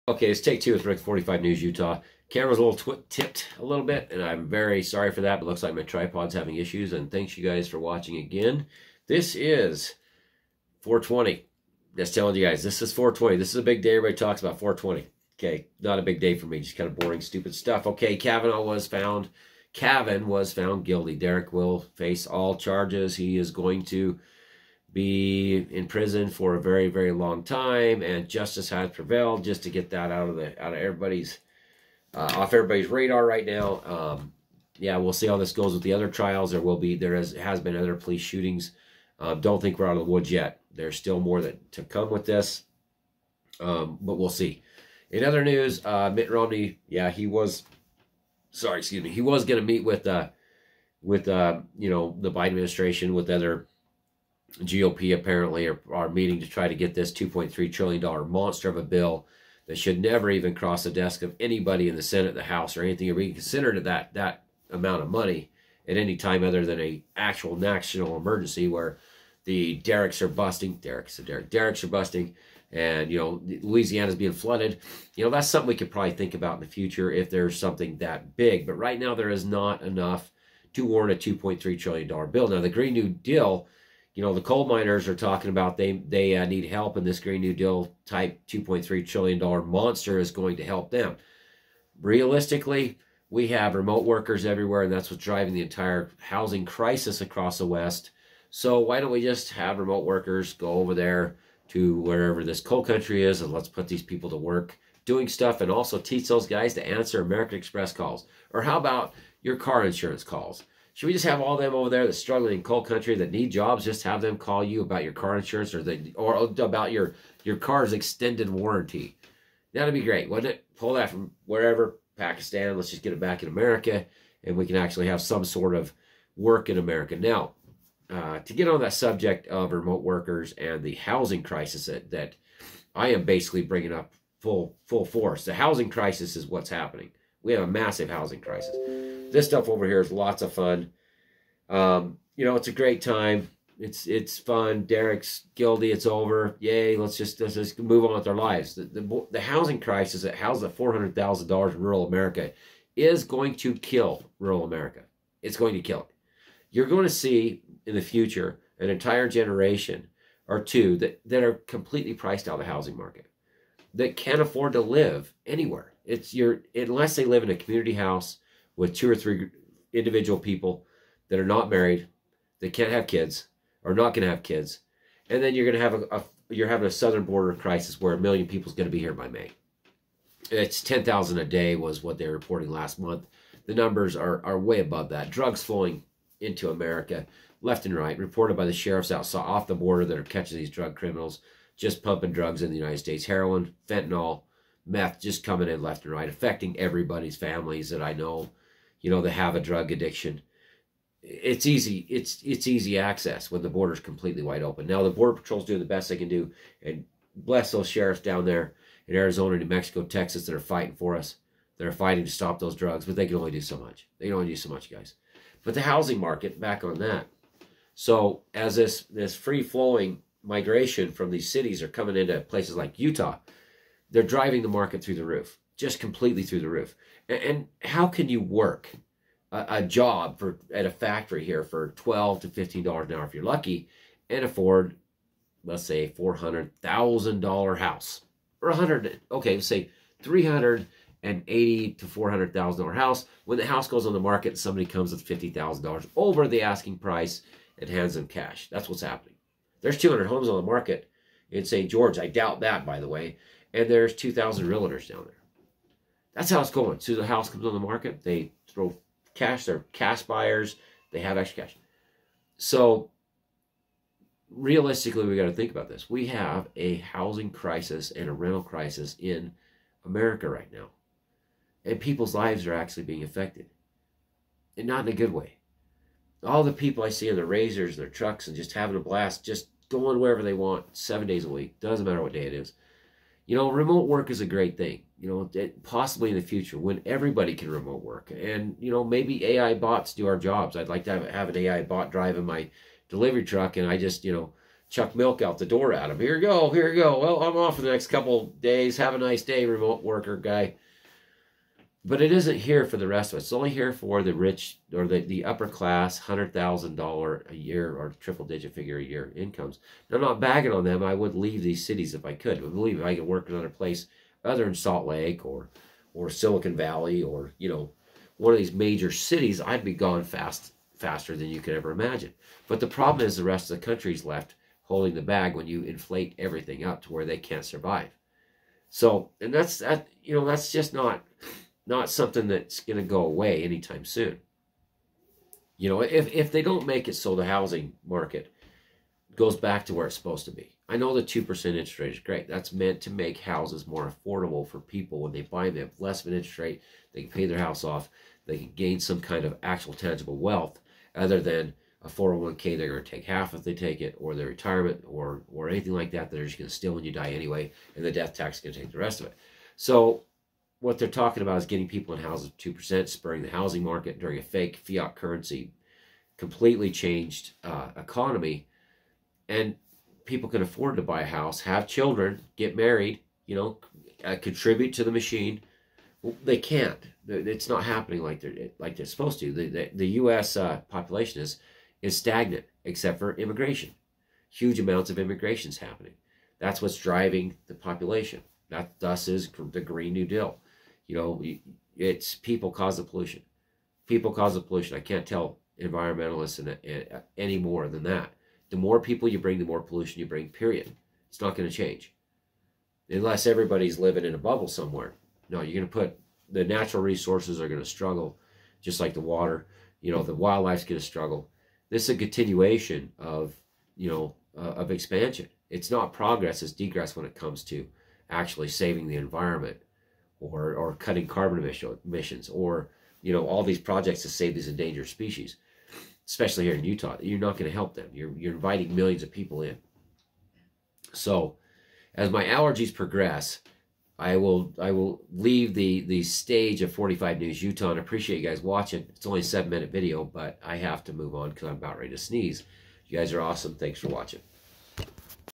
Okay, it's take two with Rick 45 News Utah. Camera's a little tipped a little bit, and I'm very sorry for that, but it looks like my tripod's having issues, and thanks you guys for watching again. This is 420. Just telling you guys, this is 420. This is a big day. Everybody talks about 420. Okay, not a big day for me, just kind of boring, stupid stuff. Okay, Cavan was found guilty. Derek will face all charges. He is going to be in prison for a very, very long time, and justice has prevailed. Just to get that out of everybody's off everybody's radar right now. Yeah, we'll see how this goes with the other trials. There has been other police shootings. Don't think we're out of the woods yet. There's still more to come with this, but we'll see. In other news, Mitt Romney, yeah, he was going to meet with the Biden administration, with other GOP apparently are meeting to try to get this $2.3 trillion monster of a bill that should never even cross the desk of anybody in the Senate, the House, or anything, or be considered that amount of money at any time other than a actual national emergency where the derricks are busting, and Louisiana's being flooded. That's something we could probably think about in the future if there's something that big. But right now there is not enough to warrant a $2.3 trillion bill. Now the Green New Deal, the coal miners are talking about they need help, and this Green New Deal type $2.3 trillion monster is going to help them. Realistically, we have remote workers everywhere, and that's what's driving the entire housing crisis across the West. So why don't we just have remote workers go over there to wherever this coal country is, and let's put these people to work doing stuff, and also teach those guys to answer American Express calls. Or how about your car insurance calls? Should we just have all them over there that's struggling in coal country that need jobs, just have them call you about your car insurance or about your car's extended warranty? That'd be great, wouldn't it? Pull that from wherever, Pakistan, let's just get it back in America, and we can actually have some sort of work in America. Now, to get on that subject of remote workers and the housing crisis that I am basically bringing up full force. The housing crisis is what's happening. We have a massive housing crisis. This stuff over here is lots of fun. It's a great time. It's fun. Derek's guilty. It's over. Yay! Let's just move on with our lives. The housing crisis that houses $400,000 in rural America is going to kill rural America. It's going to kill it. You're going to see in the future an entire generation or two that are completely priced out of the housing market, that can't afford to live anywhere. Unless they live in a community house with 2 or 3 individual people that are not married, that can't have kids, or not going to have kids, and then you're going to have you're having a southern border crisis where 1 million people is going to be here by May. It's 10,000 a day was what they were reporting last month. The numbers are way above that. Drugs flowing into America left and right, reported by the sheriffs off the border that are catching these drug criminals just pumping drugs in the United States. Heroin, fentanyl, meth just coming in left and right, affecting everybody's families that I know, that have a drug addiction. It's easy. It's easy access when the border's completely wide open. Now the Border Patrol's doing the best they can do, and bless those sheriffs down there in Arizona, New Mexico, Texas that are fighting for us. That are fighting to stop those drugs, but they can only do so much. They can only do so much, guys. But the housing market, back on that. So as this free-flowing migration from these cities are coming into places like Utah, they're driving the market through the roof, just completely through the roof. And how can you work a job at a factory here for $12 to $15 an hour if you're lucky, and afford, let's say, a $400,000 house, or let's say $380,000 to $400,000 house? When the house goes on the market, somebody comes with $50,000 over the asking price and hands them cash. That's what's happening. There's 200 homes on the market in St. George. I doubt that, by the way. And there's 2,000 realtors down there. That's how it's going. So the house comes on the market, they throw cash. They're cash buyers. They have extra cash. So realistically, we got to think about this. We have a housing crisis and a rental crisis in America right now. And people's lives are actually being affected. And not in a good way. All the people I see in their razors, their trucks, and just having a blast, just going wherever they want 7 days a week. Doesn't matter what day it is. Remote work is a great thing. Possibly in the future when everybody can remote work. And, maybe AI bots do our jobs. I'd like to have an AI bot driving my delivery truck, and I just, chuck milk out the door at them. Here you go, here you go. Well, I'm off for the next couple days. Have a nice day, remote worker guy. But it isn't here for the rest of us. It's only here for the rich or the upper class, $100,000 a year or triple-digit figure a year incomes. Now, I'm not bagging on them. I would leave these cities if I could. But believe me, if I could work another place other than Salt Lake or Silicon Valley or, you know, one of these major cities, I'd be gone faster than you could ever imagine. But the problem is the rest of the country's left holding the bag when you inflate everything up to where they can't survive. So, and that's just not something that's going to go away anytime soon. You know, if they don't make it so the housing market goes back to where it's supposed to be. I know the 2% interest rate is great. That's meant to make houses more affordable for people when they buy them. They have less of an interest rate. They can pay their house off. They can gain some kind of actual tangible wealth other than a 401k they're going to take half if they take it, or their retirement, or anything like that they're just going to steal when you die anyway, and the death tax is going to take the rest of it. So what they're talking about is getting people in houses 2%, spurring the housing market during a fake fiat currency, completely changed economy, and people can afford to buy a house, have children, get married, you know, contribute to the machine. Well, they can't. It's not happening like they're supposed to. The U.S. population is stagnant, except for immigration. Huge amounts of immigration is happening. That's what's driving the population. That thus is the Green New Deal. You know, it's people cause the pollution. People cause the pollution. I can't tell environmentalists any more than that. The more people you bring, the more pollution you bring, period. It's not going to change. Unless everybody's living in a bubble somewhere. No, you're going to put, the natural resources are going to struggle, just like the water. You know, the wildlife's going to struggle. This is a continuation of, you know, of expansion. It's not progress, it's degress when it comes to actually saving the environment or cutting carbon emissions or, you know, all these projects to save these endangered species, especially here in Utah. You're not going to help them. You're inviting millions of people in. So as my allergies progress, I will leave the stage of 45 News Utah, and I appreciate you guys watching. It's only a 7-minute video, but I have to move on because I'm about ready to sneeze. You guys are awesome. Thanks for watching.